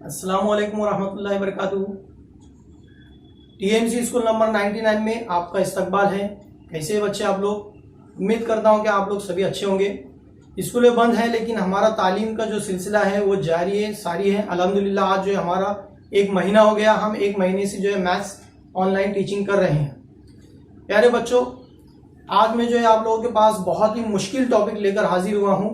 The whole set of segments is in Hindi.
अस्सलाम वालेकुम रहमतुल्लाहि व बरकातुहू। टीएमसी स्कूल नंबर 99 में आपका इस्तकबाल है। कैसे बच्चे आप लोग? उम्मीद करता हूँ कि आप लोग सभी अच्छे होंगे। स्कूलें बंद है लेकिन हमारा तालीम का जो सिलसिला है वो जारी है, सारी है। अल्हम्दुलिल्लाह आज जो है हमारा 1 महीना हो गया, हम 1 महीने से जो है मैथ्स ऑनलाइन टीचिंग कर रहे हैं। प्यारे बच्चों, आज मैं जो है आप लोगों के पास बहुत ही मुश्किल टॉपिक लेकर हाजिर हुआ हूँ।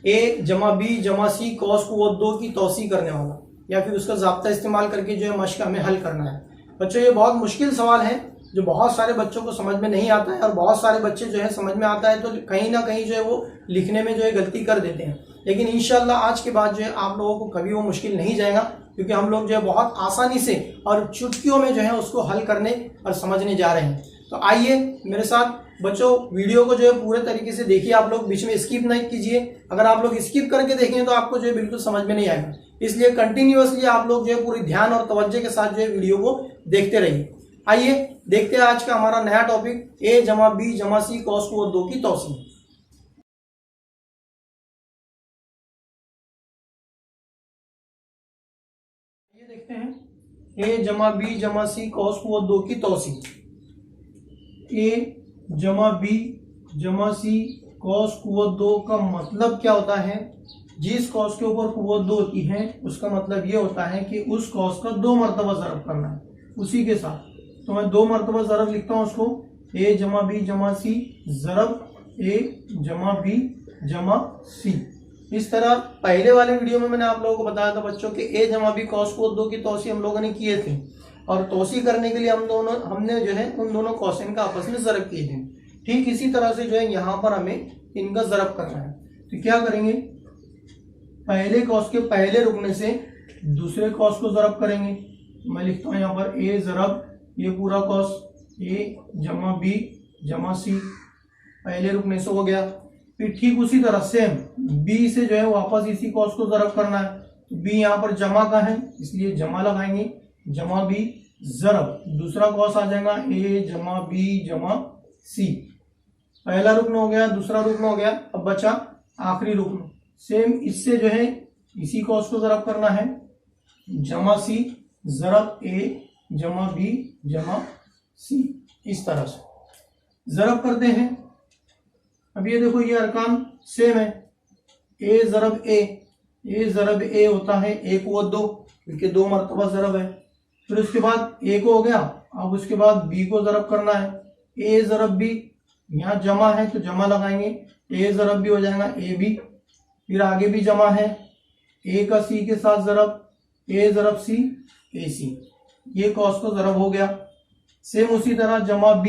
a जमा b जमा c कॉस कुव्वत 2 की तौसी करने वाला, या फिर उसका ज़ाब्ता इस्तेमाल करके जो है मश्क हमें हल करना है। बच्चों, ये बहुत मुश्किल सवाल है जो बहुत सारे बच्चों को समझ में नहीं आता है, और बहुत सारे बच्चे जो है समझ में आता है तो कहीं ना कहीं जो है वो लिखने में जो है गलती कर देते हैं। लेकिन इंशाल्लाह आज के बाद जो है आप लोगों को कभी वो मुश्किल नहीं जाएगा, क्योंकि हम लोग जो है बहुत आसानी से और चुटकियों में जो है उसको हल करने और समझने जा रहे हैं। तो आइए मेरे साथ बच्चों, वीडियो को जो है पूरे तरीके से देखिए। आप लोग बीच में स्किप नहीं कीजिए। अगर आप लोग स्किप करके देखें तो आपको जो है बिल्कुल समझ में नहीं आएगा, इसलिए कंटिन्यूअसली आप लोग जो है पूरी ध्यान और तवज्जो के साथ जो है वीडियो को देखते रहिए। आइए देखते हैं आज का हमारा नया टॉपिक a जमा b जमा c कॉस कुव्वत 2 की तौसी। ये देखते हैं a जमा b जमा c कॉस कुव्वत 2 की तौसी। a जमा b जमा c कॉस कुव्वत 2 का मतलब क्या होता है? जिस कॉस के ऊपर कुव्वत 2 होती है उसका मतलब ये होता है कि उस कॉस का 2 मरतबा ज़रब करना है उसी के साथ। तो मैं 2 मरतबा ज़रब लिखता हूँ उसको, a जमा b जमा c ज़रब a जमा b जमा c। इस तरह पहले वाले वीडियो में मैंने आप लोगों को बताया था बच्चों कि a जमा b कॉस कुव्वत 2 की तौसी हम लोगों ने किए थे, और तौसी करने के लिए हमने जो है उन दोनों कॉसेन का आपस में ज़रब किए थे। ठीक इसी तरह से जो है यहाँ पर हमें इनका ज़रब करना है। तो क्या करेंगे, पहले कॉस के पहले रुकने से दूसरे कॉस को ज़रब करेंगे। मैं लिखता हूँ यहाँ पर a ज़रब ये पूरा कॉस a जमा b जमा c, पहले रुकने से हो गया। फिर ठीक उसी तरह सेम b से जो है वापस इसी कॉस को ज़रब करना है। b यहाँ पर जमा का है इसलिए जमा लगाएंगे, जमा b ज़रब दूसरा कॉस आ जाएगा a जमा b जमा c। पहला रुकन हो गया, दूसरा रुकन हो गया, अब बचा आखिरी रुकन। सेम इससे जो है इसी कॉस को ज़रब करना है, जमा c ज़रब a जमा b जमा c। इस तरह से ज़रब करते हैं। अब ये देखो ये अरकान सेम है, a ज़रब a होता है a कुव्वत 2, क्योंकि 2 मरतबा ज़रब है। फिर उसके बाद a को हो गया, अब उसके बाद b को ज़रब करना है, a ज़रब b, यहाँ जमा है तो जमा लगाएंगे, a ज़रब b हो जाएगा a b। फिर आगे भी जमा है, a का c के साथ ज़रब, a ज़रब c a c, ये कॉस का ज़रब हो गया। सेम उसी तरह जमा b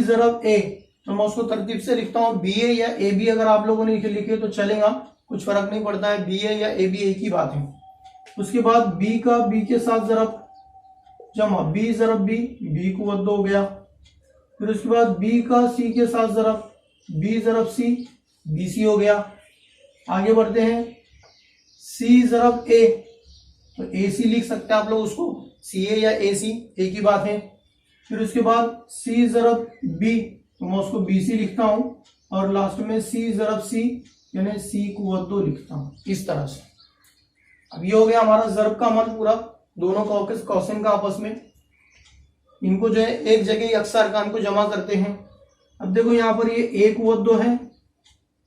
ज़रब a, तो मैं उसको तरतीब से लिखता हूँ ba या ab। अगर आप लोगों ने लिखे तो चलेगा, कुछ फर्क नहीं पड़ता है, ba या ab एक ही बात है। उसके बाद b का b के साथ ज़रब, जमा b ज़रब b कुव्वत 2 हो गया। फिर उसके बाद b का c के साथ ज़रब, b ज़रब c bc हो गया। आगे बढ़ते हैं, c ज़रब a, तो ac लिख सकते हैं आप लोग उसको, ca या ac एक ही बात है। फिर उसके बाद c ज़रब b, तो मैं उसको bc लिखता हूं, और लास्ट में c ज़रब c यानी c कुव्वत 2 लिखता हूं। इस तरह से अब ये हो गया हमारा ज़रब का अमल पूरा, दोनों कॉसेन का आपस में। इनको जो है एक जगह अक्सर अरकान को जमा करते हैं। अब देखो यहाँ पर ये a कुव्वत 2 है,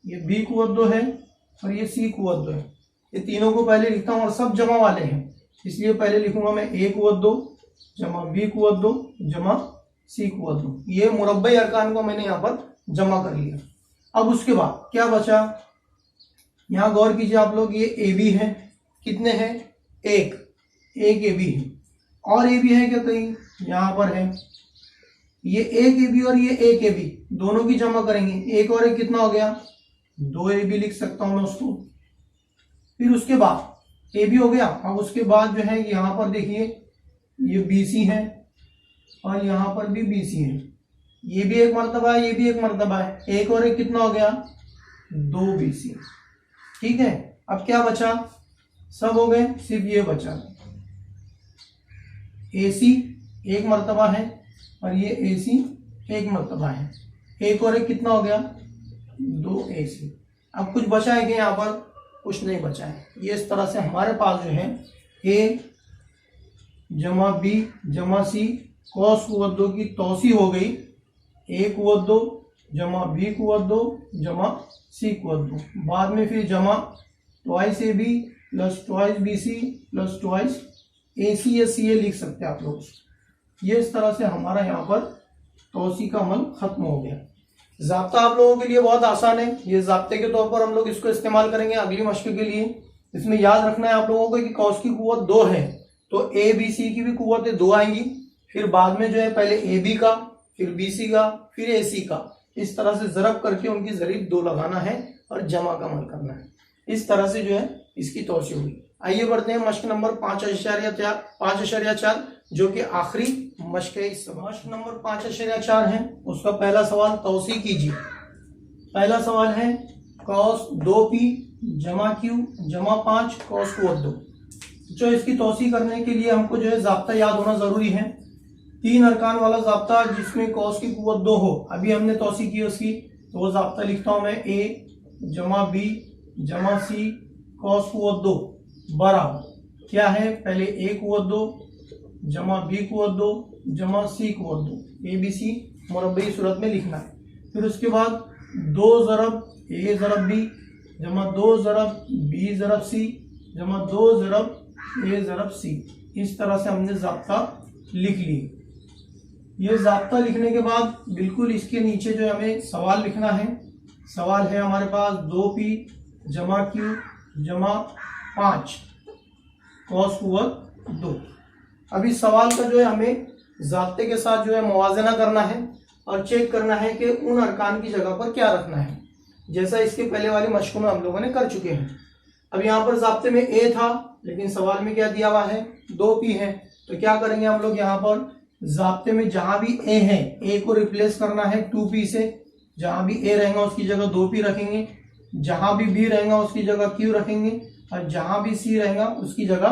ये b कुव्वत 2 है, और ये c कुव्वत 2 है। ये तीनों को पहले लिखता हूँ और सब जमा वाले हैं, इसलिए पहले लिखूंगा मैं a कुव्वत 2 जमा b कुव्वत 2 जमा c कुव्वत 2। ये मुरब्बई अरकान को मैंने यहाँ पर जमा कर लिया। अब उसके बाद क्या बचा, यहाँ गौर कीजिए आप लोग, ये ab है, कितने हैं? एक ab है, और ab है क्या कहीं? यहाँ पर है, ये एक ab और ये एक ab, दोनों की जमा करेंगे, एक और एक कितना हो गया? 2 ab लिख सकता हूं मैं उसको। फिर उसके बाद ab हो गया। अब उसके बाद जो है यहाँ पर देखिए ये bc है, और यहाँ पर भी bc है, ये भी एक मर्तबा है, ये भी एक मर्तबा है, एक और एक कितना हो गया? 2 bc। ठीक है, अब क्या बचा? सब हो गए, सिर्फ ये बचा ac एक मर्तबा है, और ये ac एक मर्तबा है, एक और एक कितना हो गया? 2 ac। अब कुछ बचा है कि यहाँ पर कुछ नहीं बचा है। ये इस तरह से हमारे पास जो है ए जमा बी जमा सी कॉस कुवत 2 की तौसी हो गई, ए कुवत 2 जमा बी कुवत 2 जमा सी कुवत 2। बाद में फिर जमा twice A B plus twice B C plus twice A C या सी ए लिख सकते हैं आप लोग। ये इस तरह से हमारा यहाँ पर तौसी का अमल खत्म हो गया। ज़ाब्ता आप लोगों के लिए बहुत आसान है, ये ज़ाब्ते के तौर पर हम लोग इसको इस्तेमाल करेंगे अगली मश्क के लिए। इसमें याद रखना है आप लोगों को कि कॉस की कुव्वत 2 है तो ए बी सी की भी कुव्वतें 2 आएंगी, फिर बाद में जो है पहले ए बी का, फिर बी सी का, फिर ए सी का, इस तरह से ज़रब करके उनकी ज़रीब 2 लगाना है और जमा का अमल करना है। इस तरह से जो है इसकी तौसी होगी। आइए बढ़ते हैं मश्क नंबर 5.4 जो कि आखिरी मश्क है। इस मश्क नंबर 5.4 है, उसका पहला सवाल तौसी कीजिए। पहला सवाल है कॉस 2p जमा q जमा 5 कॉस कुवत 2। जो इसकी तौसी करने के लिए हमको जो है ज़ाब्ता याद होना जरूरी है। 3 अरकान वाला ज़ाब्ता जिसमें कॉस की कुवत 2 हो, अभी हमने तौसी की उसकी, तो वो ज़ाब्ता लिखता हूं मैं ए जमा बी जमा सी कॉस कुवत 2 बराबर क्या है, पहले ए कुवत 2 जमा बी कुवत 2 जमा सी कुवत 2, ए बी सी मुरब्बई सूरत में लिखना है। फिर उसके बाद 2 ज़रब ए ज़रब बी जमा 2 ज़रब बी ज़रब सी जमा 2 ज़रब ए ज़रब सी। इस तरह से हमने ज़ाब्ता लिख ली। ये ज़ाब्ता लिखने के बाद बिल्कुल इसके नीचे जो हमें सवाल लिखना है। सवाल है हमारे पास 2p जमा q जमा 5 कॉस कुवत 2। अभी सवाल का जो है हमें ज़ाब्ते के साथ जो है मुवाज़ना करना है और चेक करना है कि उन अरकान की जगह पर क्या रखना है, जैसा इसके पहले वाली मशकों में हम लोगों ने कर चुके हैं। अब यहाँ पर ज़ाब्ते में ए था लेकिन सवाल में क्या दिया हुआ है 2p है, तो क्या करेंगे हम लोग यहाँ पर ज़ाब्ते में जहां भी ए है ए को रिप्लेस करना है 2p से। जहां भी ए रहेगा उसकी जगह 2p रखेंगे, जहां भी बी रहेगा उसकी जगह q रखेंगे और जहां भी सी रहेगा उसकी जगह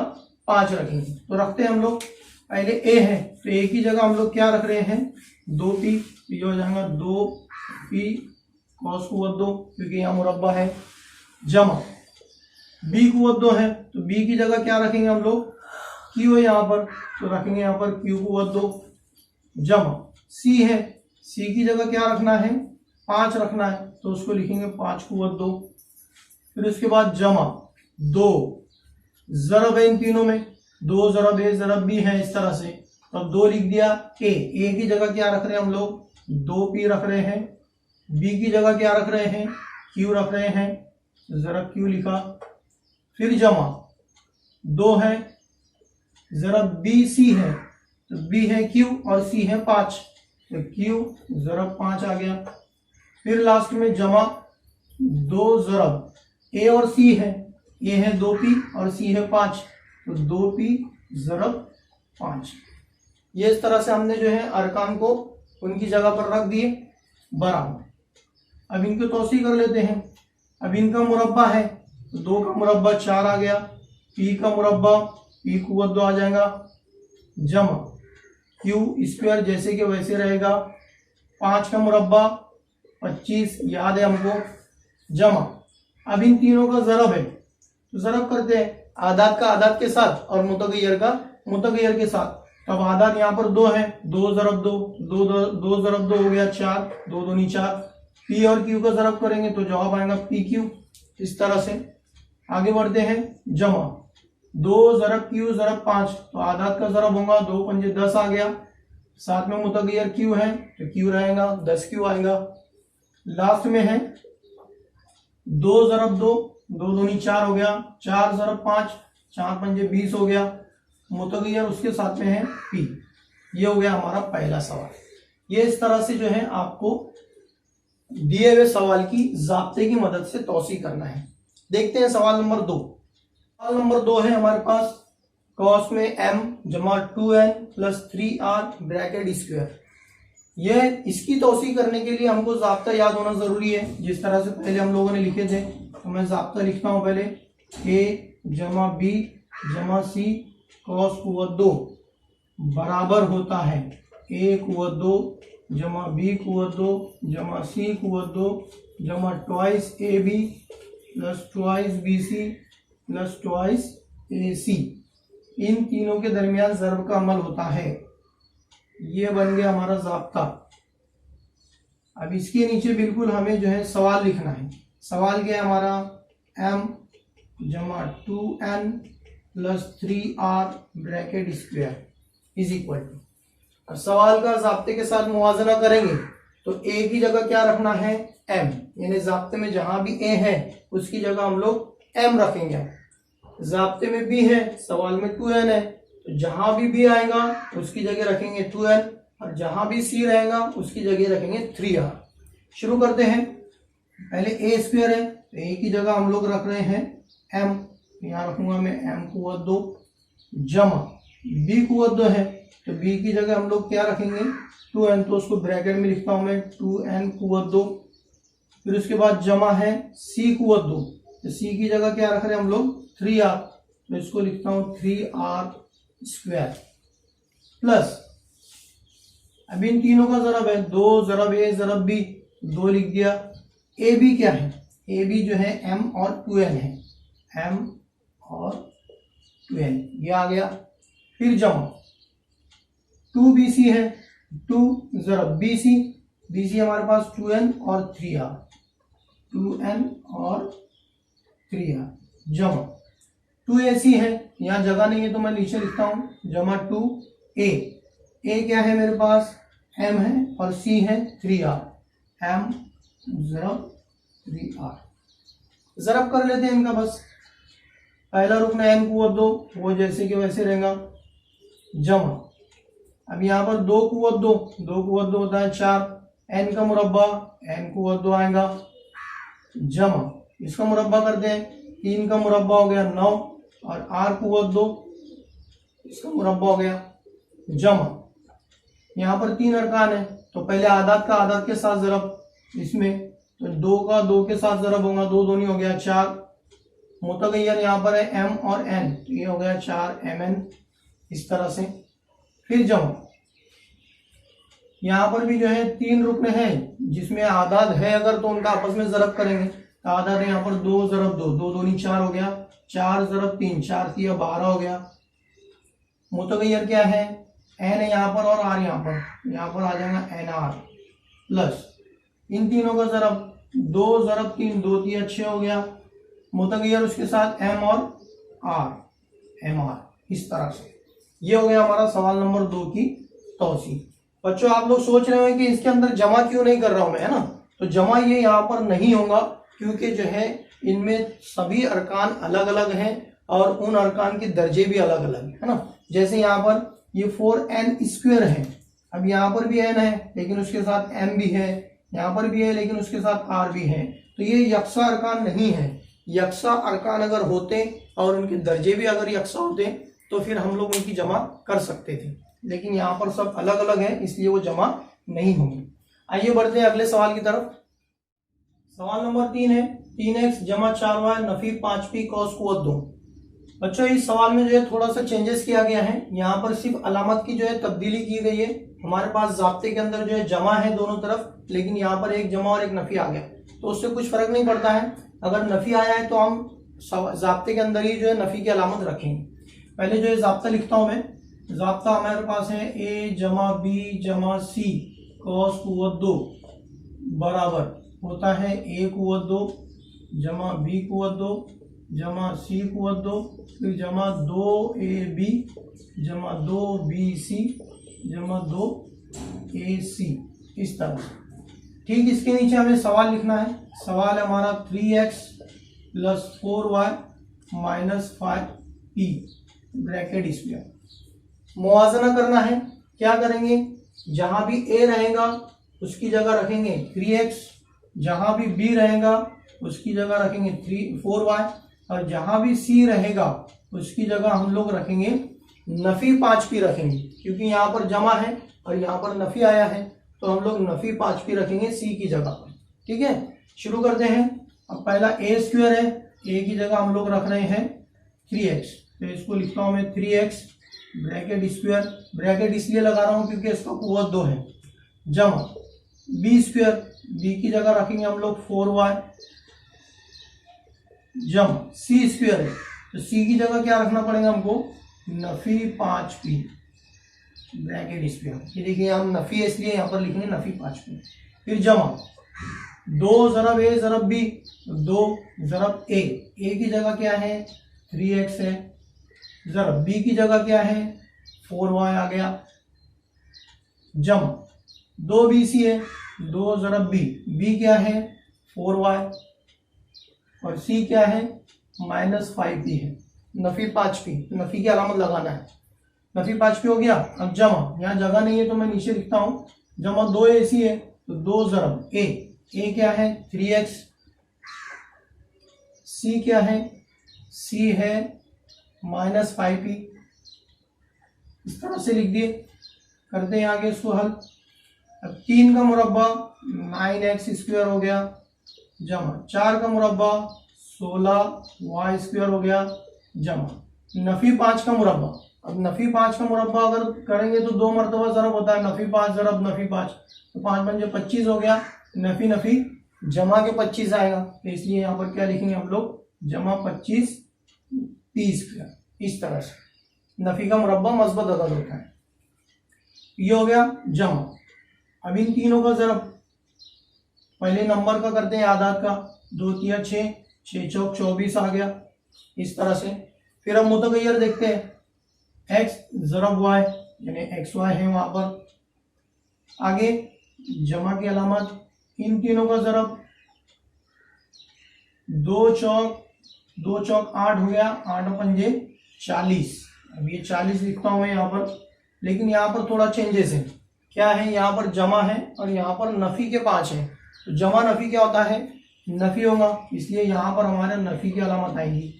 5 रखेंगे। तो रखते हैं हम लोग, पहले ए है तो ए की जगह हम लोग क्या रख रहे हैं 2p, ये हो जाएगा 2p कॉस कुवत 2 क्योंकि यहाँ मुरब्बा है, जमा बी कुवत 2 है तो बी की जगह क्या रखेंगे हम लोग q है यहाँ पर तो रखेंगे यहाँ पर q कुवत 2, जमा सी है, सी की जगह क्या रखना है 5 रखना है तो उसको लिखेंगे 5 कुवत 2। फिर उसके बाद जमा 2 ज़रब है इन तीनों में, 2 ज़रब ए ज़रब बी है इस तरह से, तब 2 लिख दिया। ए की जगह क्या रख रहे हैं हम लोग 2p रख रहे हैं, बी की जगह क्या रख रहे हैं q रख रहे हैं, ज़रब q लिखा। फिर जमा 2 है ज़रब बी सी है तो बी है q और सी है 5 तो q ज़रब 5 आ गया। फिर लास्ट में जमा 2 ज़रब ए और सी है, ए है 2p और सी है 5 तो 2p ज़रब 5। ये इस तरह से हमने जो है अरकान को उनकी जगह पर रख दिए बराबर। अब इनको तौसी कर लेते हैं। अब इनका मुरब्बा है तो 2 का मुरब्बा 4 आ गया, p का मुरब्बा p कुवत 2 आ जाएगा, जमा q स्क्वायर जैसे कि वैसे रहेगा, 5 का मुरब्बा 25 याद है हमको, जमा अब इन तीनों का ज़रब है तो ज़रब करते हैं आदाद का आदाद के साथ और मुतगय्यर का मुतगय्यर के साथ। तब आदाद यहाँ पर 2 है, 2 ज़रब 2 ज़रब 2 हो गया 4, 2 दूनी 4, p और q का ज़रब करेंगे तो जवाब आएगा pq। इस तरह से आगे बढ़ते हैं। जमा 2 ज़रब q ज़रब 5 तो आदाद का ज़रब होगा 2 पंजे 10 आ गया, साथ में मुतगय्यर q है तो q रहेगा 10q आएगा। लास्ट में है 2 ज़रब 2 दूनी 4 हो गया, 4 ज़रब 5 4 पंजे 20 हो गया, मुतगय्यर उसके साथ में है p। ये हो गया हमारा पहला सवाल। ये इस तरह से जो है आपको दिए हुए सवाल की ज़ाब्ते की मदद से तौसी करना है। देखते हैं सवाल नंबर 2। सवाल नंबर 2 है हमारे पास कॉस में m जमा 2n plus 3r bracket square. यह इसकी तौसी करने के लिए हमको ज़ाब्ता याद होना जरूरी है, जिस तरह से पहले हम लोगों ने लिखे थे। तो मैं ज़ाब्ता लिखता हूं पहले a जमा b जमा c कॉस कुवत 2 बराबर होता है a कुवत 2 जमा b कुवत 2 जमा c कुवत 2 जमा twice ab plus twice B C plus twice A C, इन तीनों के दरमियान ज़र्ब का अमल होता है। ये बन गया हमारा ज़ाब्ता। अब इसके नीचे बिल्कुल हमें जो है सवाल लिखना है। सवाल क्या है हमारा, m जमा 2n plus 3r bracket square is equal to. अब सवाल का ज़ाब्ते के साथ मुवाजना करेंगे तो a की जगह क्या रखना है, m, यानी ज़ाब्ते में जहां भी a है उसकी जगह हम लोग m रखेंगे। ज़ाब्ते में b है, सवाल में 2n है, तो जहां भी b आएगा उसकी जगह रखेंगे 2n, और जहां भी c रहेगा उसकी जगह रखेंगे 3r। शुरू करते हैं। पहले a स्क्वायर है तो a की जगह हम लोग रख रहे हैं m, यहाँ रखूंगा मैं m कुवत 2, जमा b कुवत 2 है तो b की जगह हम लोग क्या रखेंगे 2n, तो उसको ब्रैकेट में लिखता हूं मैं 2n कुवत 2। फिर उसके बाद जमा है c कुवत 2, तो c की जगह क्या रख रहे हैं हम लोग 3r, तो इसको लिखता हूं 3r स्क्वायर प्लस, अब इन तीनों का ज़रब है 2 ज़रब a ज़रब b, 2 लिख दिया। ए बी क्या है, ए बी जो है m और 2n है, m और 2n, ये आ गया। फिर जमा 2bc है, 2 ज़रब bc, bc हमारे पास 2n और 3r, 2n और 3r, जमा 2ac है, यहाँ जगह नहीं है तो मैं नीचे लिखता हूँ, जमा 2a, a क्या है मेरे पास m है और c है 3r, m ज़रब 3r। ज़रब कर लेते हैं इनका, बस पहला रुकना n कुवत 2 वो जैसे कि वैसे रहेगा, जमा अब यहाँ पर 2 कुवत 2, 2 कुवत 2 होता है 4, n का मुरब्बा n कुवत 2 आएगा, जमा इसका मुरब्बा करते हैं, 3 का मुरब्बा हो गया 9 और r कुवत 2 इसका मुरब्बा हो गया, जमा यहाँ पर 3 अरकान है तो पहले आदात का आदात के साथ ज़रब, इसमें तो 2 का 2 के साथ ज़रब होगा, 2 दूनी हो गया 4, मुतगय्यर यहाँ पर है m और n, तो ये हो गया 4mn, इस तरह से। फिर जमा यहाँ पर भी जो है 3 रुकने हैं जिसमें आदाद है अगर तो उनका आपस में ज़रब करेंगे, तो आदाद है यहाँ पर 2 ज़रब 2, 2 दूनी 4 हो गया, 4 ज़रब 3, 4 3 12 हो गया। मुतगय्यर क्या है, n है यहाँ पर और r यहाँ पर आ जाएगा nr प्लस इन तीनों का ज़रब, 2 ज़रब 3, 2 3 6 हो गया, मुतगय्यर उसके साथ m और r, mr, इस तरह से। ये हो गया हमारा सवाल नंबर 2 की तौसीफ। बच्चों आप लोग सोच रहे हो कि इसके अंदर जमा क्यों नहीं कर रहा हूं मैं, है ना, तो जमा ये यहाँ पर नहीं होगा क्योंकि जो है इनमें सभी अरकान अलग अलग हैं और उन अरकान के दर्जे भी अलग अलग है ना। जैसे यहाँ पर ये 4n स्क्वायर है, अब यहाँ पर भी n है लेकिन उसके साथ m भी है, यहाँ पर भी है लेकिन उसके साथ r भी है, तो ये यकसा अरकान नहीं है। यकसा अरकान अगर होते और उनके दर्जे भी अगर यकसा होते तो फिर हम लोग उनकी जमा कर सकते थे, लेकिन यहाँ पर सब अलग अलग है इसलिए वो जमा नहीं होंगे। आइए बढ़ते हैं अगले सवाल की तरफ। सवाल नंबर 3 है 3x जमा 4y नफी 5p कॉस कुवत 2। बच्चों इस सवाल में जो है थोड़ा सा चेंजेस किया गया है, यहाँ पर सिर्फ अलामत की जो है तब्दीली की गई है। हमारे पास ज़ाब्ते के अंदर जो है जमा है दोनों तरफ, लेकिन यहाँ पर एक जमा और एक नफी आ गया तो उससे कुछ फर्क नहीं पड़ता है। अगर नफी आया है तो हम ज़ाब्ते के अंदर ही जो है नफी की अलामत रखेंगे। पहले जो है ज़ाब्ता लिखता हूँ मैं। ज़ाब्ता हमारे पास है a जमा b जमा c कॉस कुवत 2 बराबर होता है a कुवत 2 जमा b कुवत 2 जमा c कुवत 2, फिर जमा 2ab जमा 2bc जमा 2ac, इस तरह से। ठीक इसके नीचे हमें सवाल लिखना है। सवाल है हमारा 3x plus 4y minus 5p bracket square. मुवाजना करना है, क्या करेंगे, जहां भी a रहेगा उसकी जगह रखेंगे 3x, जहां भी b रहेगा उसकी जगह रखेंगे 4y, और जहां भी c रहेगा उसकी जगह हम लोग रखेंगे नफी 5p रखेंगे, क्योंकि यहाँ पर जमा है और यहाँ पर नफी आया है तो हम लोग नफी 5p रखेंगे c की जगह पर। ठीक है, शुरू करते हैं। अब पहला a स्क्वायर है, a की जगह हम लोग रख रहे हैं 3x, तो इसको लिखता हूं मैं 3x ब्रैकेट स्क्वायर, ब्रैकेट इसलिए लगा रहा हूं क्योंकि इसका कुवत 2 है, जमा b स्क्वायर, b की जगह रखेंगे हम लोग 4y जमा सी स्क्वायर है तो सी की जगह क्या रखना पड़ेगा हमको, नफी 5p ब्रैकेट स्क्वायर। ये देखिए हम नफी है इसलिए यहाँ पर लिखेंगे नफी 5p। फिर जमा 2 ज़रब ए ज़रब बी, 2 ज़रब ए की जगह क्या है 3x है, ज़रब बी की जगह क्या है 4y आ गया। जमा 2bc है, 2 ज़रब बी क्या है 4y और सी क्या है -5p है, नफी 5p, नफी की अलामत लगाना है। नफी 5p हो गया। अब जमा, यहाँ जगह नहीं है तो मैं नीचे लिखता हूँ, जमा 2ac है तो 2 ज़रब ए क्या है 3x, सी क्या है, सी है -5p, इस तरह से लिख दिए। करते हैं आगे इसको हल। अब 3 का मुरब्बा 9x स्क्वायर हो गया, जमा 4 का मुरब्बा 16y स्क्वायर हो गया, जमा नफी 5 का मुरब्बा। अब नफी 5 का मुरब्बा अगर करेंगे तो 2 मरतबा ज़रब होता है, नफी 5 ज़रब नफी 5 तो 5 बन जो 25 हो गया, नफी नफी जमा के 25 आएगा तो इसलिए यहाँ पर क्या लिखेंगे हम लोग, जमा 25 30 स्क्वायर। इस तरह से नफी का मुरब्बा मस्बत अदद होता है। ये हो गया जमा। अब इन तीनों का ज़रब पहले नंबर का करते हैं आदाद का, 2 तिया 6, 6 चौक 24 आ गया इस तरह से। फिर अब मुतगय्यर देखते हैं, x ज़रब y यानी xy है वहां पर। आगे जमा की अलामत, इन तीनों का ज़रब 2 चौक 8 हो गया, 8 पंजे 40। अब ये 40 लिखता हूं मैं यहाँ पर, लेकिन यहाँ पर थोड़ा चेंजेस है। क्या है, यहाँ पर जमा है और यहाँ पर नफी के 5 है। तो जमा नफी क्या होता है, नफी होगा, इसलिए यहाँ पर हमारे नफी की अलामत आएगी।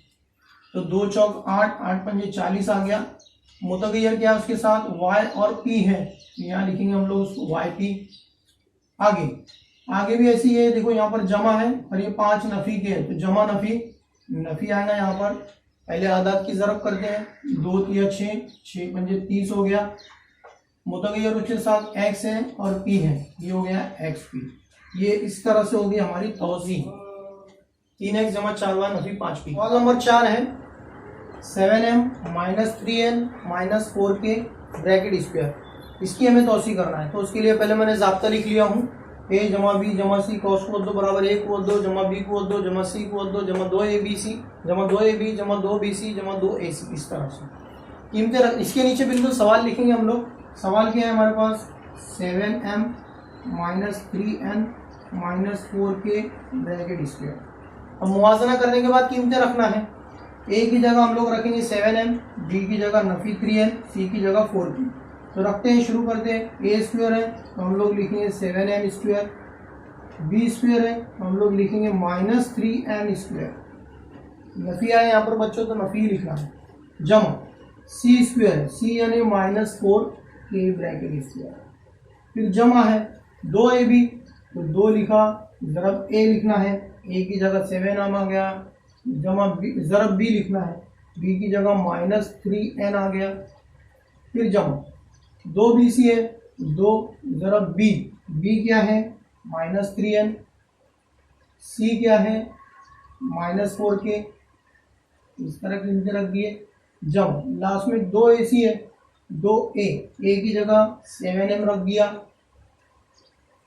तो 2 चौक 8, 8 पंजे 40 आ गया। मुतगय्यर क्या है उसके साथ, y और p है, यहाँ लिखेंगे हम लोग उसको yp। आगे भी ऐसी है, देखो यहाँ पर जमा है और ये 5 नफी के है तो जमा नफी आएगा। यहाँ पर पहले आदाद की ज़रब करते हैं, 2 तिया 6, 6 पंजे 30 हो गया। मुतगय्यर उसके साथ x है और p है, ये हो गया xp। ये इस तरह से होगी हमारी तौज़ीह, 3x जमा 4y नफी 5p। सवाल नंबर 4 है, 7m - 3n - 4k bracket square. इसकी हमें तौसीह करना है तो उसके लिए पहले मैंने ज़ाब्ता लिख लिया हूँ, a जमा b जमा c cos को 2 बराबर a को 2 जमा b को 2 जमा c को 2 जमा 2abc जमा 2ab जमा 2bc जमा 2ac। इस तरह से कीमतें रख। इसके नीचे बिल्कुल सवाल लिखेंगे हम लोग। सवाल क्या है हमारे पास, 7m - 3n - 4k bracket square. अब मुवाजना करने के बाद कीमतें रखना है। a की जगह हम लोग रखेंगे 7m, b की जगह नफी 3n, c की जगह 4k। तो रखते हैं, शुरू करते हैं। a स्क्वायर है तो हम लोग लिखेंगे 7m स्क्वायर, b स्क्वायर है तो हम लोग लिखेंगे -3n स्क्वायर। नफी आए यहाँ पर बच्चों तो नफी लिखना है। जमा c स्क्वायर है, c यानी -4k ब्रैकेट स्क्वायर। फिर जमा है 2ab तो 2 लिखा, ज़रब a लिखना है, a की जगह 7 आ गया, जमा ज़रब b लिखना है, b की जगह -3n आ गया। फिर जमा 2bc है, 2 ज़रब b क्या है -3n, c क्या है -4k। इस तरह की नीचे रख दिए। जब लास्ट में 2ac है, 2a की जगह 7m रख दिया,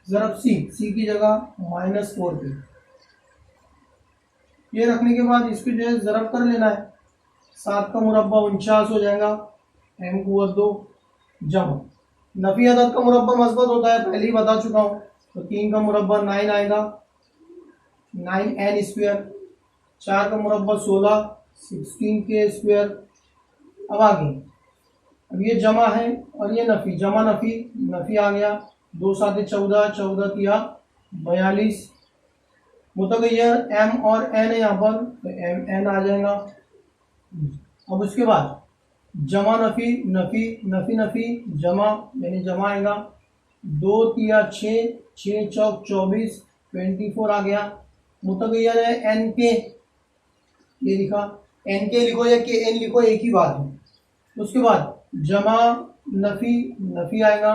ज़रब c की जगह -4k। ये रखने के बाद इसको जो है ज़रब कर लेना है, 7 का मुरब्बा 49 हो जाएगा, m को 2। जमा नफी अदद का मुरब्बा मस्बत होता है, पहले ही बता चुका हूँ। तो 3 का मुरब्बा 9 आएगा, 9n स्क्वायर। 4 का मुरब्बा 16, 16k स्क्वायर। अब आगे, अब ये जमा है और ये नफी, जमा नफी आ गया, 2 7 14, 14 तिया 42। मुतगय्यर m और n है यहाँ पर तो mn आ जाएगा। अब उसके बाद जमा नफी जमा यानी जमा आएगा, 2 तिया 6, 6 चौक 24, 24 आ गया। मुतगय्यर है n के, ये लिखा, n के लिखो या के n लिखो, एक ही बात है। उसके बाद जमा नफी आएगा,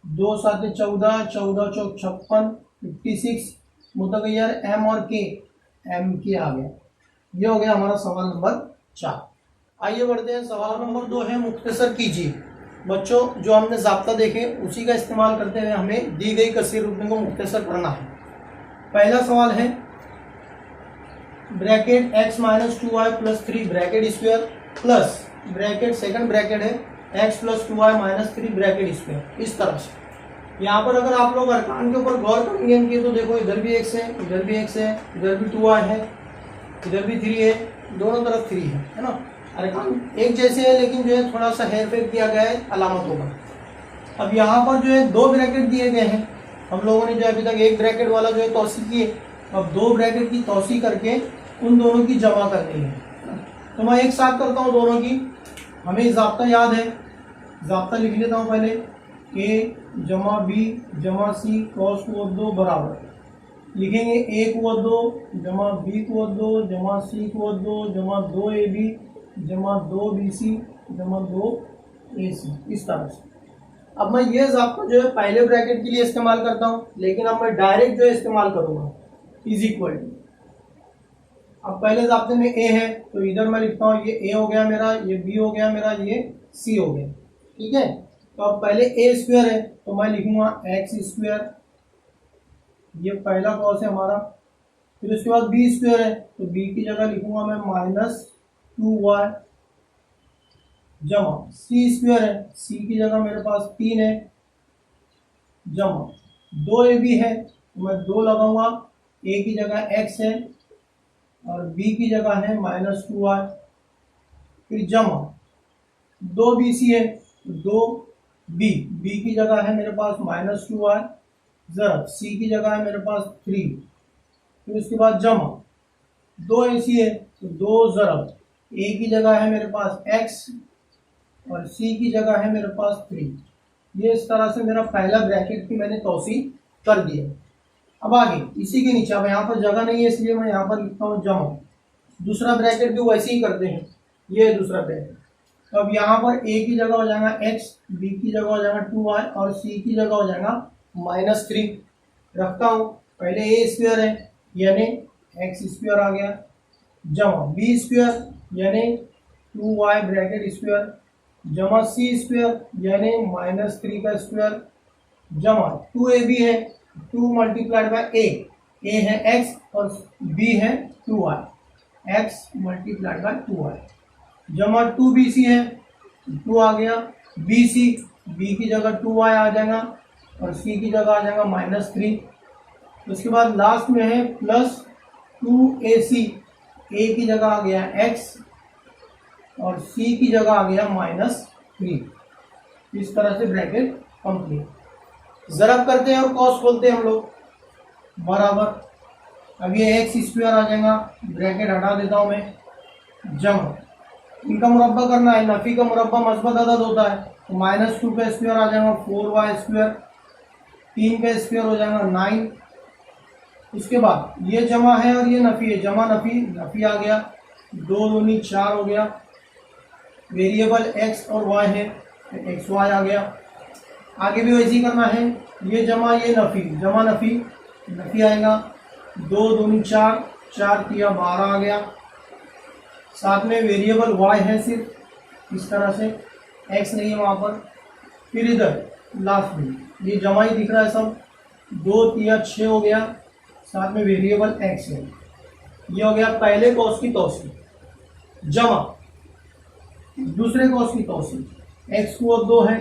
2 7 14, 14 चौक 56, 56। मुतगय्यर m और के, m के आ गया। ये हो गया हमारा सवाल नंबर 4। आइए बढ़ते हैं, सवाल नंबर 2 है मुख्तसर कीजिए। बच्चों जो हमने ज़ाब्ता देखे उसी का इस्तेमाल करते हुए हमें दी गई कसीर रुकने को मुख्तसर करना है। पहला सवाल है bracket x minus 2y plus 3 bracket square plus bracket second bracket है x plus 2y minus 3 bracket square. इस तरह से यहाँ पर अगर आप लोग अरकान के ऊपर गौर करेंगे इनके, तो देखो इधर भी x है, इधर भी x है, इधर भी 2y है, इधर भी 3 है, दोनों तरफ 3 है ना। अरकान एक जैसे है लेकिन जो है थोड़ा सा हेर फेर किया गया है अलामतों का। अब यहाँ पर जो है 2 ब्रैकेट दिए गए हैं, हम लोगों ने जो अभी तक एक ब्रैकेट वाला जो है तौसी किए, अब 2 ब्रैकेट की तौसी करके उन दोनों की जमा करनी है। तो मैं एक साथ करता हूँ दोनों की। हमें ज़ाब्ता याद है, ज़ाब्ता लिख लेता हूँ पहले, a जमा b जमा c कॉस को 2 बराबर लिखेंगे a को 2 जमा b को 2 जमा c को 2 जमा 2ab जमा 2bc जमा 2ac। इस तरह से अब मैं ये ज़ाब्ता जो है पहले ब्रैकेट के लिए इस्तेमाल करता हूँ, लेकिन अब मैं डायरेक्ट जो है इस्तेमाल करूँगा इज इक्वल टू। अब पहले ज़ाब्ते में a है तो इधर मैं लिखता हूँ ये a हो गया मेरा, ये b हो गया मेरा, ये c हो गया। ठीक है, तो अब पहले a स्क्वायर है तो मैं लिखूंगा x स्क्वायर, ये पहला कॉस है हमारा। फिर उसके बाद b स्क्वायर है तो b की जगह लिखूंगा मैं माइनस 2y जमा c स्क्वायर है, c की जगह मेरे पास 3 है जमा 2ab है तो मैं 2 लगाऊंगा, a की जगह x है और b की जगह है माइनस 2y, फिर जमा 2bc है तो 2b की जगह है मेरे पास माइनस 2y, ज़रब c की जगह है मेरे पास 3, फिर उसके बाद जमा 2ac है तो 2 ज़रब a की जगह है मेरे पास x और c की जगह है मेरे पास 3। ये इस तरह से मेरा पहला ब्रैकेट की मैंने तौसी कर दिया। अब आगे इसी के नीचे, अब यहाँ पर जगह नहीं है इसलिए मैं यहाँ पर लिखता हूँ जमा। दूसरा ब्रैकेट भी वैसे ही करते हैं, ये है दूसरा ब्रैकेट। तो अब यहाँ पर a की जगह हो जाएगा x, b की जगह हो जाएगा 2y और c की जगह हो जाएगा माइनस 3। रखता हूँ, पहले a स्क्वायर है यानी x स्क्वायर आ गया जमा b स्क्वायर यानी 2y ब्रैकेट स्क्वायर जमा c स्क्वायर यानी माइनस 3 का स्क्वायर जमा 2ab है 2 मल्टीप्लाइड बाय a है x और b है 2y, x multiplied by 2y जमा 2bc है 2 आ गया, bc b की जगह 2y आ जाएगा और c की जगह आ जाएगा माइनस 3। उसके बाद लास्ट में है प्लस 2ac, a की जगह आ गया x और c की जगह आ गया माइनस 3। इस तरह से ब्रैकेट कंप्लीट। ज़रब करते हैं और कॉस खोलते हैं हम लोग बराबर। अब ये एक्स स्क्वायर आ जाएगा, ब्रैकेट हटा देता हूँ मैं जमा, इनका मुरब्बा करना है, नफी का मुरब्बा मस्बत अदद होता है तो माइनस 2 का स्क्वायर आ जाएगा 4y स्क्वायर, 3 का स्क्वायर हो जाएगा 9। उसके बाद ये जमा है और ये नफी है, जमा नफी नफी आ गया, 2 दूनी 4 हो गया, वेरिएबल x और y है तो एक्स वाई आ गया। आगे भी वैसे ही करना है, ये जमा ये नफी, जमा नफी नफी आएगा, 2 दूनी 4, 4 तिया 12 आ गया, साथ में वेरिएबल y है सिर्फ, इस तरह से x नहीं है वहाँ पर। फिर इधर लास्ट में ये जमा ही दिख रहा है सब, 2 तिया 6 हो गया, साथ में वेरिएबल x है। ये हो गया पहले कॉस की तौसी जमा दूसरे कॉस की तौसी, x को 2 है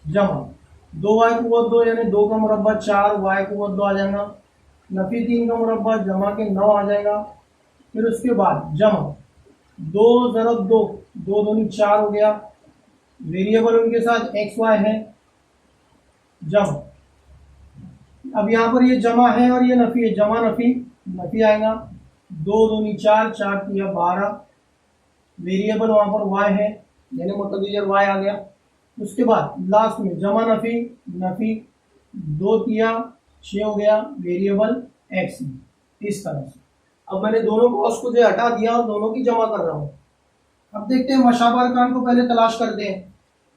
जमा 2y को 2 यानी 2 का मुरब्बा 4, y को 2 आ जाएगा, नफी 3 का मुरब्बा जमा के 9 आ जाएगा। फिर उसके बाद जमा 2 ज़रब 2, 2 दूनी 4 हो गया, वेरिएबल उनके साथ एक्स वाई है जमा। अब यहाँ पर ये जमा है और ये नफी है, जमा नफी नफी आएगा, 2 दूनी 4, 4 तिया 12, वेरिएबल वहाँ पर y है यानी मुतगय्यर y आ गया। उसके बाद लास्ट में जमा नफी नफी 2 तिया 6 हो गया, वेरिएबल x। इस तरह से अब मैंने दोनों कॉस को जो हटा दिया और दोनों की जमा कर रहा हूँ। अब देखते हैं मशाबा अरकान को पहले तलाश करते हैं।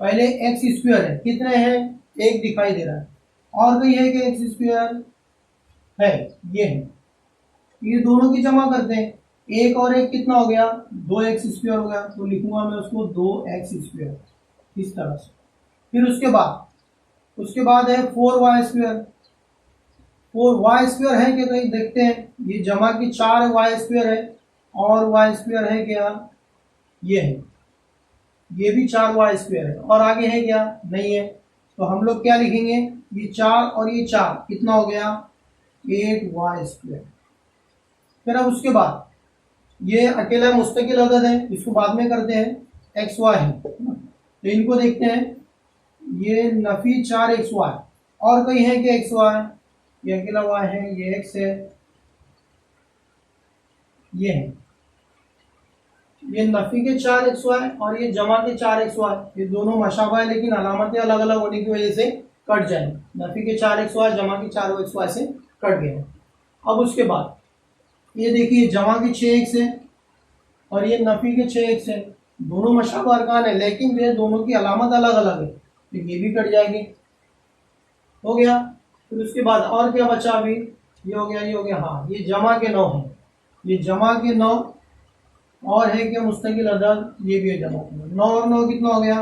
पहले एक्स स्क्वायर है, कितने हैं, एक दिखाई दे रहा है, और कहीं है कि एक्स स्क्वायर है, ये है, ये दोनों की जमा करते हैं। एक और एक कितना हो गया, 2x² हो गया, तो लिखूंगा मैं उसको 2x², इस तरह से। फिर उसके बाद है 4y²। 4y² है कि कहीं देखते हैं, ये जमा की 4y² है और y² है क्या, ये है, ये भी 4y² है, और आगे है क्या, नहीं है, तो हम लोग क्या लिखेंगे, ये 4 और ये 4 कितना हो गया, 8y²। फिर अब उसके बाद ये अकेला मुस्तकिल अदद है, इसको बाद में करते हैं, xy है, तो इनको देखते हैं, ये नफी 4xy, और कहीं है कि xy, ये अकेला y है, ये x है, ये है, ये नफी के 4xy और ये जमा के 4xy, ये दोनों मशाबा है लेकिन अलामतें अलग अलग होने की वजह से कट जाए। नफी के 4xy जमा के 4xy से कट गए। अब उसके बाद ये देखिए जमा की 6x है और ये नफी के 6x है, दोनों मशाबा अरकान है लेकिन ये दोनों की अलामत अलग अलग है, तो ये भी कट जाएगी। हो गया। फिर उसके बाद और क्या बचा, अभी ये हो गया, ये हो गया, हाँ ये जमा के 9 है, ये जमा के 9 और है क्या मुस्तकिल अदद, ये भी है जमा के 9 और 9 कितना हो गया,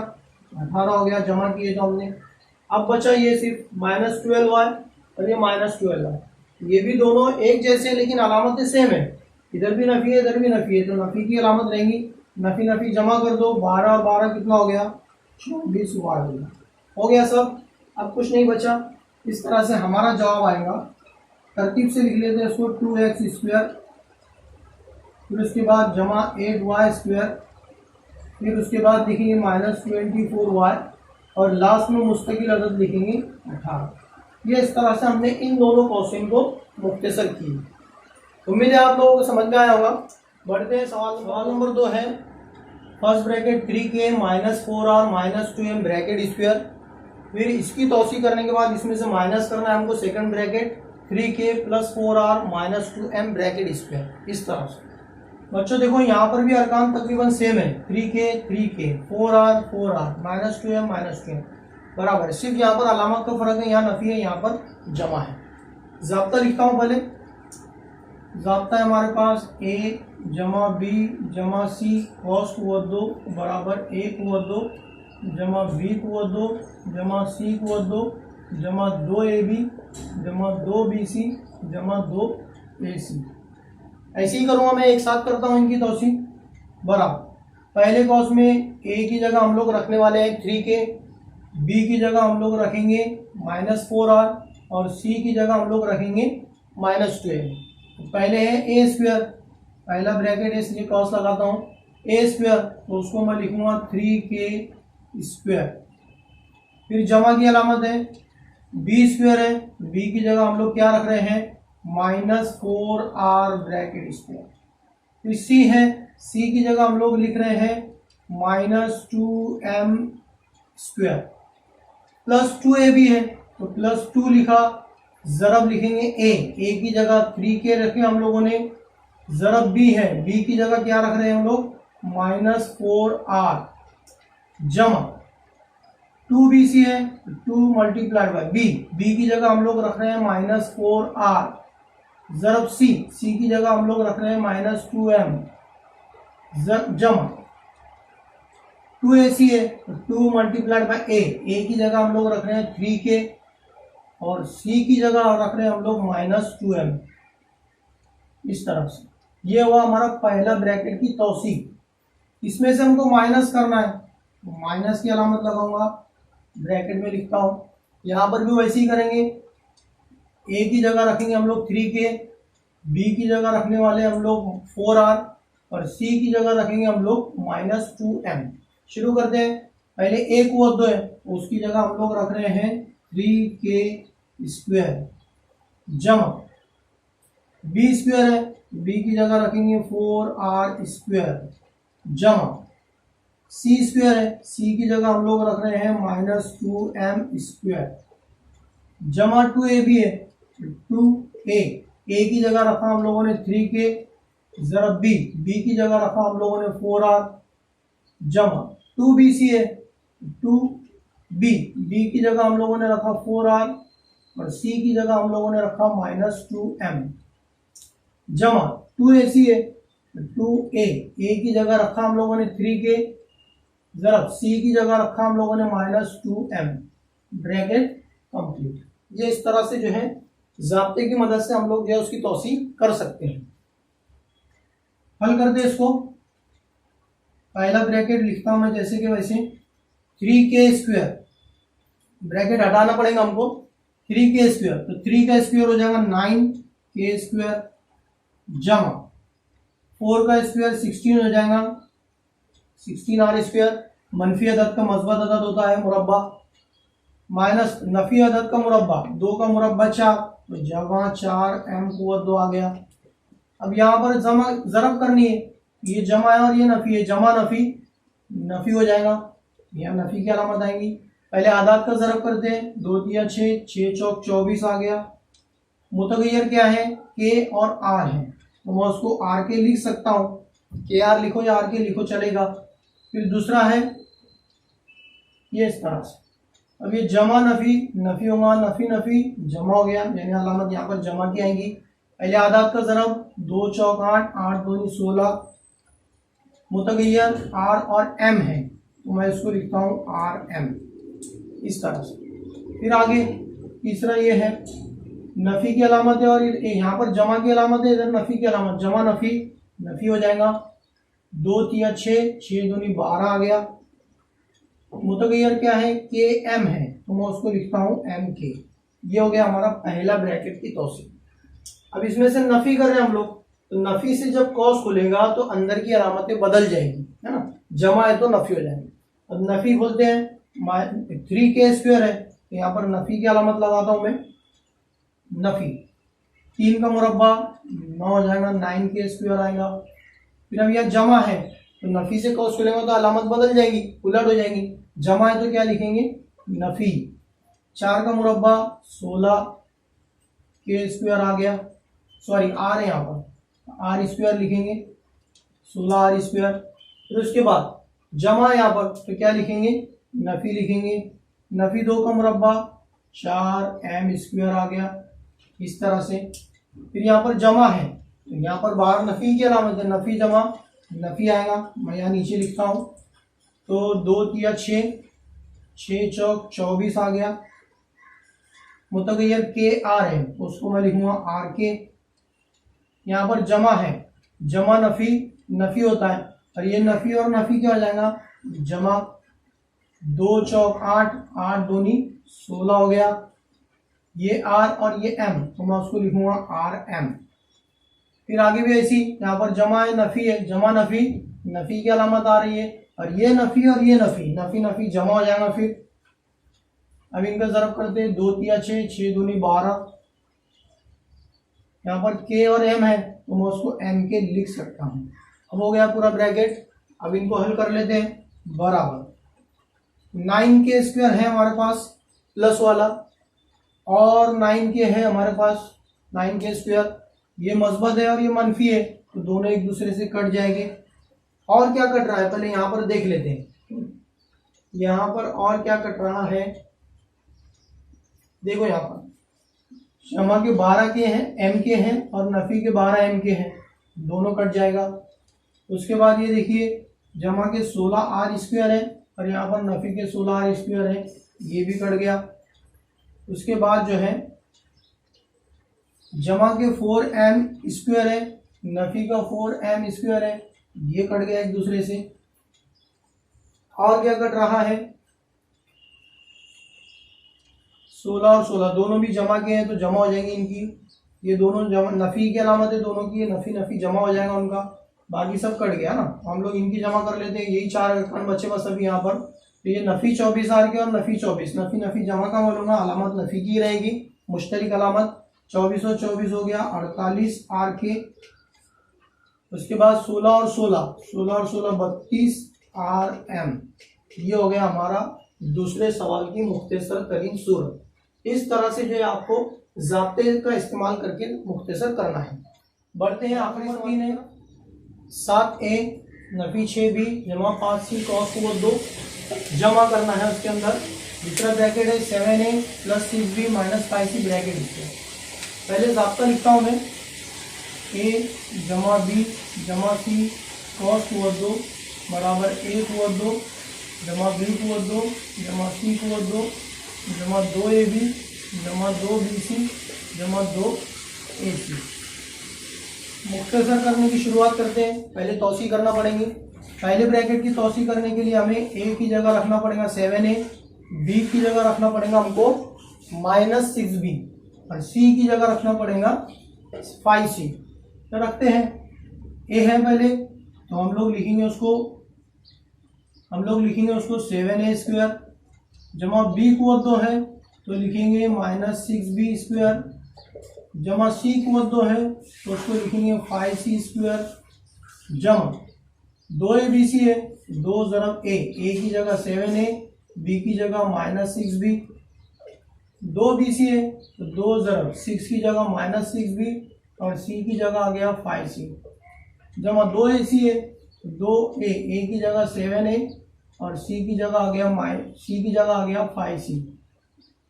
18 हो गया, जमा किए तो हमने। अब बचा ये सिर्फ -12y और ये -12y, ये भी दोनों एक जैसे हैं लेकिन अलामतें सेम है, इधर भी नफी है इधर भी नफी है, तो नफी की अलामत रहेंगी, नफी नफी जमा कर दो, 12 और 12 कितना हो गया, 24 हो गया सब। अब कुछ नहीं बचा, इस तरह से हमारा जवाब आएगा। तरतीब से लिख लेते हैं इसको, 2x², फिर उसके बाद जमा 8y², फिर उसके बाद लिखेंगे -24y और लास्ट में मुस्तकिल अदद लिखेंगे 18। ये इस तरह से हमने इन दोनों क्वेश्चन को मुख्तसर की। उम्मीद है आप लोगों को समझ में आया होगा। बढ़ते हैं सवाल नंबर 2 है, first bracket 3k -4r -2m bracket square, फिर इसकी तौसी करने के बाद इसमें से माइनस करना है हमको second bracket 3k + 4r -2m bracket square, इस तरह से। बच्चों देखो यहाँ पर भी अरकान तकरीबन सेम है, 3k 4r -2m -2m बराबर, सिर्फ यहाँ पर अलामत का फर्क है, यहाँ नफी है यहाँ पर जमा है। ज़ाब्ता लिखता हूँ पहले, ज़ाब्ता है हमारे पास a जमा b जमा c cos क़ुव्वत 2 बराबर a क़ुव्वत 2 जमा b क़ुव्वत 2 जमा c क़ुव्वत 2 जमा 2ab जमा 2bc जमा 2ac। ऐसे ही करूँगा मैं, एक साथ करता हूँ इनकी तौसी बराबर। पहले कॉस में a की जगह हम लोग रखने वाले हैं 3k, b की जगह हम लोग रखेंगे -4r और c की जगह हम लोग रखेंगे -2m। पहले है a², पहला ब्रैकेट है इसलिए कॉस लगाता हूँ, a², तो उसको मैं लिखूंगा 3k²। फिर जमा की अलामत है, b² है, b की जगह हम लोग क्या रख रहे हैं, -4r ब्रैकेट स्क्वायर। फिर c है, c की जगह हम लोग लिख रहे हैं -2m² +2ab है तो +2 लिखा, ज़रब लिखेंगे a की जगह 3k रखे हम लोगों ने, ज़रब b है, b की जगह क्या रख रहे हैं हम लोग -4r, जमा 2bc है, 2 × b की जगह हम लोग रख रहे हैं -4r, ज़रब c की जगह हम लोग रख रहे हैं -2m, जमा 2ac है, 2 × a की जगह हम लोग रख रहे हैं 3k और c की जगह रख रहे हैं हम लोग -2m, इस तरह से। ये हुआ हमारा पहला ब्रैकेट की तौसी। इसमें से हमको माइनस करना है, माइनस की अलामत लगाऊंगा, ब्रैकेट में लिखता हूं। यहाँ पर भी वैसे ही करेंगे, a की जगह रखेंगे हम लोग 3k, b की जगह रखने वाले हम लोग 4r और c की जगह रखेंगे हम लोग -2m। शुरू करते हैं, पहले a क़ुव्वत 2 है, उसकी जगह हम लोग रख रहे हैं 3k² जमा b² है, b की जगह रखेंगे 4r² जमा c² है, c की जगह हम लोग रख रहे हैं -2m² जमा 2ab है, 2a की जगह रखा हम लोगों ने 3k, ज़रब b की जगह रखा हम लोगों ने 4r जमा 2bc है, 2b की जगह हम लोगों ने रखा 4r और c की जगह हम लोगों ने रखा -2m जमा 2ac है, 2a, a की जगह रखा हम लोगों ने 3k, जरा c की जगह रखा हम लोगों ने -2m, ब्रैकेट कंप्लीट। ये इस तरह से जो है ज़ाब्ते की मदद से हम लोग जो है उसकी तौसीक कर सकते हैं। हल करते हैं इसको। पहला ब्रैकेट लिखता हूं मैं जैसे कि वैसे, 3k², ब्रैकेट हटाना पड़ेगा हमको, 3k², तो 3 का स्क्वायर हो जाएगा 9k², जमा 4 का स्क्वायर 16 हो जाएगा, 16r², मनफी अदद का मस्बत अदद होता है मुरब्बा, माइनस नफी अदद का मुरब्बा, 2 का मुरब्बा 4, तो जमा 4m कुव्वत 2 आ गया। अब यहाँ पर जमा जरब करनी है, ये जमा है और ये नफी है, जमा नफी नफी हो जाएगा, यहाँ नफी की अलामत आएंगी। पहले आदाद का जरब करते हैं, 2 तिया 6, 6 चौक 24 आ गया। मुतगय्यर क्या है, के और आर है, तो मैं उसको आर के लिख सकता हूँ, के आर लिखो या आर के लिखो चलेगा। फिर दूसरा है ये इस तरह से, अब ये जमा नफी नफी होगा, नफी नफी जमा हो गया, यानी अलामत यहाँ पर जमा की आएगी। पहले आदाद का जरब, 2 चौक 8, 8 दूनी 16, मुतगय्यर आर और एम है, तो मैं इसको लिखता हूँ आर एम, इस तरह से। फिर आगे तीसरा ये है, नफी की अलामत है और यहाँ पर जमा की अलामत है, इधर नफी की अलामत, जमा नफी नफी हो जाएगा, 2 तिया 6, 6 दूनी 12 आ गया। मुतगय्यर क्या है, के एम है, तो मैं उसको लिखता हूँ एम के। ये हो गया हमारा पहला ब्रैकेट की तौसीक। अब इसमें से नफी कर रहे हैं हम लोग, तो नफी से जब कॉस खुलेगा तो अंदर की अलामतें बदल जाएंगी, है ना, जमा है तो नफी हो जाएंगे। अब नफी बोलते हैं, 3k² है, तो यहाँ पर नफी की अलामत लगाता हूं मैं, नफी 3 का मुरब्बा 9 हो जाएगा, 9k² आएगा। फिर अब यह जमा है, तो नफी से कॉस खुलेगा तो अलामत बदल जाएगी, उलट हो जाएंगी। जमा है तो क्या लिखेंगे, नफी 4 का मुरब्बा 16k² आ गया, सॉरी आर है यहाँ पर, r² लिखेंगे, 16r²। फिर उसके बाद जमा यहाँ पर, तो क्या लिखेंगे, नफी लिखेंगे, नफी 2 का मुरब्बा 4m² आ गया, इस तरह से। फिर यहाँ पर जमा है, तो यहाँ पर बाहर नफी की अलामत है, नफी जमा नफी आएगा, मैं यहाँ नीचे लिखता हूँ, तो 2 तिया 6, 6 चौक 24 आ गया। मुतगय्यर के आर है, उसको मैं लिखूंगा आर के। यहाँ पर जमा है, जमा नफी नफी होता है, और ये नफी और नफी क्या हो जाएगा, जमा 2 चौक 8, 8 दूनी 16 हो गया। ये आर और ये एम, तो मैं उसको लिखूंगा आर एम। फिर आगे भी ऐसी, यहाँ पर जमा है नफी है, जमा नफी नफी की अलामत आ रही है, और ये नफी और ये नफी नफी नफी जमा हो जाएगा। फिर अब इनका जरब करते हैं, 2 तिया 6, 6 दूनी 12, यहाँ पर के और एम है, तो मैं उसको एम के लिख सकता हूँ। अब हो गया पूरा ब्रैकेट। अब इनको हल कर लेते हैं, बराबर 9k² है हमारे पास प्लस वाला, और 9k है हमारे पास, 9k², ये मस्बत है और ये मनफी है, तो दोनों एक दूसरे से कट जाएंगे। और क्या कट रहा है पहले यहाँ पर देख लेते हैं, यहाँ पर और क्या कट रहा है, देखो यहाँ पर जमा के 12 के हैं, एम के हैं, और नफी के 12 एम के हैं, दोनों कट जाएगा। उसके बाद ये देखिए, जमा के 16r² है, और यहाँ पर नफी के 16r² है, ये भी कट गया। उसके बाद जो है जमा के 4m² है, नफी का 4m² है, ये कट गया एक दूसरे से। और क्या कट रहा है, 16 और 16 दोनों भी जमा के हैं, तो जमा हो जाएंगे इनकी, ये दोनों जमा, नफी की अलामत है दोनों की, नफी नफी जमा हो जाएगा उनका, बाकी सब कट गया ना, तो हम लोग इनकी जमा कर लेते हैं। यही 4 अरकान बचे बस अभी यहाँ पर, तो ये नफी 24 आर के और नफी 24, नफी नफी जमा का बोलूंगा, अलामत नफी की रहेगी, मुश्तरिक अलामत। 24 और 24 हो गया 48 आर के। उसके बाद 16 और 16, 16 और 16 32 आर एम। ये हो गया हमारा दूसरे सवाल की मुख्तसर तरीन सूरत। इस तरह से जो है आपको ज़ाब्ते का इस्तेमाल करके मुख्तसर करना है। बढ़ते हैं आखिरी तीन है, 7a नफी 6b जमा 5c कॉस कुव्वत 2 जमा करना है। उसके अंदर दूसरा ब्रैकेट है 7a plus 6b minus 5c bracket. इसके पहले ज़ाब्ता लिखता हूँ मैं, ए जमा बी जमा सी कॉस कुवत 2 बराबर ए कुवत 2 जमा बी कुवत 2 जमा सी कुवत 2 जमा 2ab जमा 2bc जमा 2ac। मुख्तसर करने की शुरुआत करते हैं। पहले तौसी करना पड़ेंगे। पहले ब्रैकेट की तौसी करने के लिए हमें ए की जगह रखना पड़ेगा 7a, बी की जगह रखना पड़ेगा हमको -6b और सी की जगह रखना पड़ेगा 5c। तो रखते हैं। ए है पहले, तो हम लोग लिखेंगे उसको 7a² जमा बी कुवत 2 है तो लिखेंगे -6b² जमा सी कुवत 2 है तो उसको लिखेंगे 5c² जमा 2abc है 2 ज़रब ए की जगह 7a, बी की जगह -6b, 2bc है तो 2 ज़रब 6 की जगह -6b और सी की जगह आ गया 5c जमा 2ac है तो 2a की जगह 7a और सी की जगह आ गया 5c।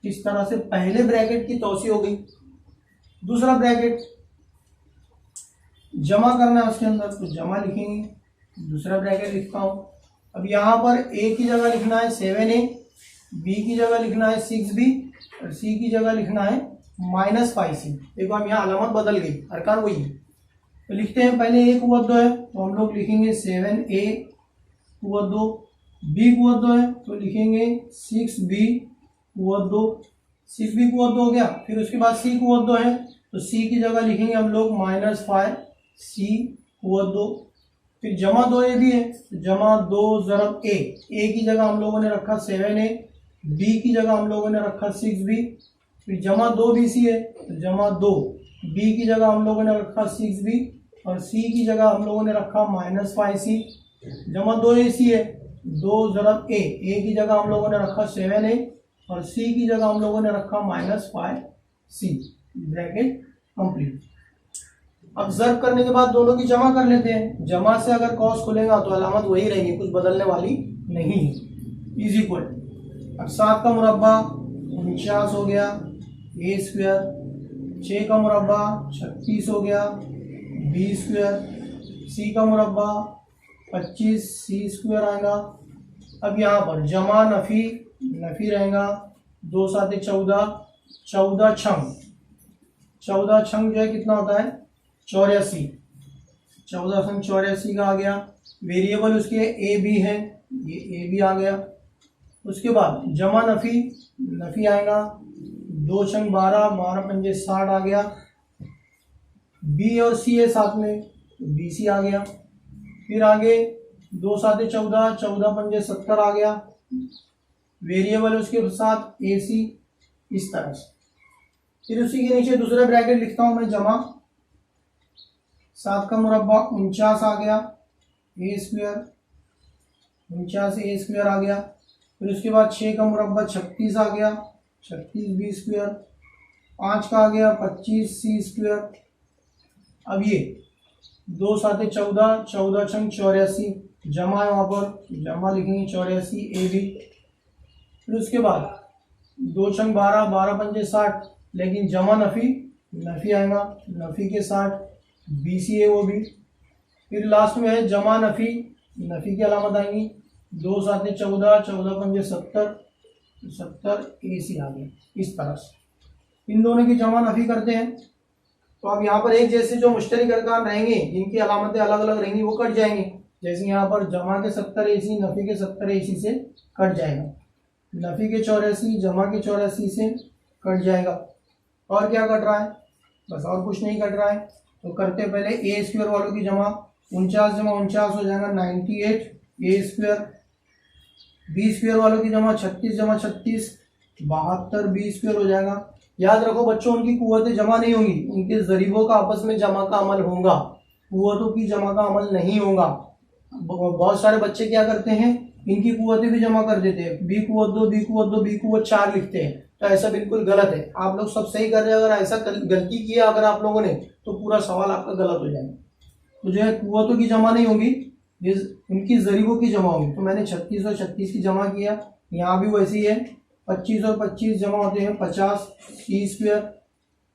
इस तरह से पहले ब्रैकेट की तौसी हो गई। दूसरा ब्रैकेट जमा करना है उसके अंदर, तो जमा लिखेंगे। दूसरा ब्रैकेट लिखता हूं। अब यहाँ पर ए की जगह लिखना है 7a, बी की जगह लिखना है 6b और सी की जगह लिखना है -5c। देखो हम यहाँ अलामत बदल गई, अरकान वही है। तो लिखते हैं। पहले ए कुवत 2 है तो हम लोग लिखेंगे 7a कुवत 2, बी कुवत 2 है तो लिखेंगे 6b कुवत 2, 6b कुवत 2 हो गया। फिर उसके बाद सी कुवत 2 है तो सी की जगह लिखेंगे हम लोग -5c कुवत 2। फिर जमा 2ab है तो जमा 2 ज़रब ए की जगह हम लोगों ने रखा 7a, बी की जगह हम लोगों ने रखा 6b। फिर जमा 2bc है तो जमा 2 बी की जगह हम लोगों ने रखा 6b और सी की जगह हम लोगों ने रखा -5c जमा 2ac है 2 ज़रब ए की जगह हम लोगों ने रखा 7a और सी की जगह हम लोगों ने रखा -5c। Bracket complete. अब ज़र्ब करने के बाद दोनों की जमा कर लेते हैं। जमा से अगर कॉस खुलेगा तो अलामत वही रहेगी, कुछ बदलने वाली नहीं है। इज इक्वल, अब 7 का मुरब्बा 49 हो गया a², 6 का मुरब्बा 36 हो गया b², सी का मुरब्बा 25 c² आएगा। अब यहाँ पर जमा नफ़ी रहेगा, 2 7 14, 14 छंग जो है कितना होता है 84, 14 संग 84 का आ गया। वेरिएबल उसके ए बी है, ये ए बी आ गया। उसके बाद जमा नफ़ी आएगा, 2 छंग 12, 12 पंजे 60 आ गया। बी और सी है साथ में तो बी सी आ गया। फिर आगे 2 7 14, 14 पंजे 70 आ गया। वेरिएबल उसके साथ ए सी, इस तरह से। फिर उसी के नीचे दूसरा ब्रैकेट लिखता हूं मैं, जमा 7 का मुरब्बा 49 आ गया a², 49 a² आ गया। फिर उसके बाद 6 का मुरब्बा 36 आ गया, 36 b², 5 का आ गया 25 c²। अब ये 2 7 14, 14 छंग 84, जमा है वहाँ पर, जमा लिखेंगे 84 ए बी। फिर उसके बाद 2 छंग 12, 12 पंजे 60, लेकिन जमा नफ़ी आएगा, नफ़ी के 60 बी सी है वो भी। फिर लास्ट में है जमा नफ़ी की अलामत आएंगी, 2 7 14, 14 पंजे 70, 70 ए सी आ गया। इस तरह से इन दोनों की जमा नफ़ी करते हैं। तो अब यहाँ पर एक जैसे जो मुश्तरक अरकान रहेंगे जिनकी अलामतें अलग अलग रहेंगी वो कट जाएंगे। जैसे यहाँ पर जमा के 70 ए सी नफ़ी के 70 ए सी से कट जाएगा, नफ़ी के 84 जमा के 84 से कट जाएगा। और क्या कट रहा है, बस और कुछ नहीं कट रहा है। तो करते पहले a² वालों की जमा, 49 जमा 49 हो जाएगा 98 a²। b² वालों की जमा 36 जमा 36 72 b² हो जाएगा। याद रखो बच्चों, उनकी कुव्वतें जमा नहीं होंगी, उनके ज़रीबों का आपस में जमा का अमल होगा, कुव्वतों की जमा का अमल नहीं होगा। बहुत सारे बच्चे क्या करते हैं, इनकी कुव्वतें भी जमा कर देते हैं, बी कुव्वत 2 बी कुव्वत 2 बी कुव्वत 4 लिखते हैं। तो ऐसा बिल्कुल गलत है। आप लोग सब सही कर रहे हैं, अगर ऐसा गलती किया अगर आप लोगों ने तो पूरा सवाल आपका गलत हो जाएगा। तो जो है कुव्वतों की जमा नहीं होगी, उनकी ज़रीबों की जमा होगी। तो मैंने 36 और 36 की जमा किया, यहाँ भी वैसे ही है। 25 और 25 जमा होते हैं 50 c²।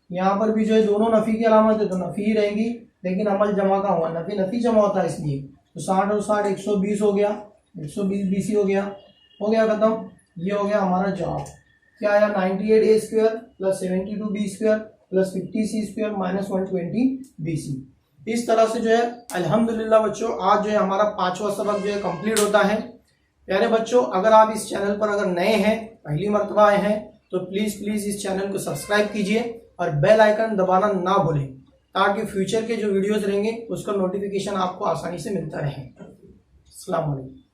यहाँ पर भी जो है दोनों नफ़ी की अलामत है तो नफ़ी ही रहेंगी। लेकिन अमल जमा का हुआ, नफी नफी जमा होता है इसलिए। तो 60 और 60 120 हो गया, 120 BC हो गया खत्म। ये हो गया हमारा जवाब। क्या आया 98A² plus 72B² plus 50C² minus 120BC। इस तरह से जो है अल्हम्दुलिल्लाह बच्चों आज जो है हमारा 5वां सबक जो है कंप्लीट होता है। प्यारे बच्चों, अगर आप इस चैनल पर अगर नए हैं, पहली मर्तबा आए हैं, तो प्लीज इस चैनल को सब्सक्राइब कीजिए और बेल आइकन दबाना ना भूलें, ताकि फ्यूचर के जो वीडियोस रहेंगे उसका नोटिफिकेशन आपको आसानी से मिलता रहे। अस्सलाम वालेकुम।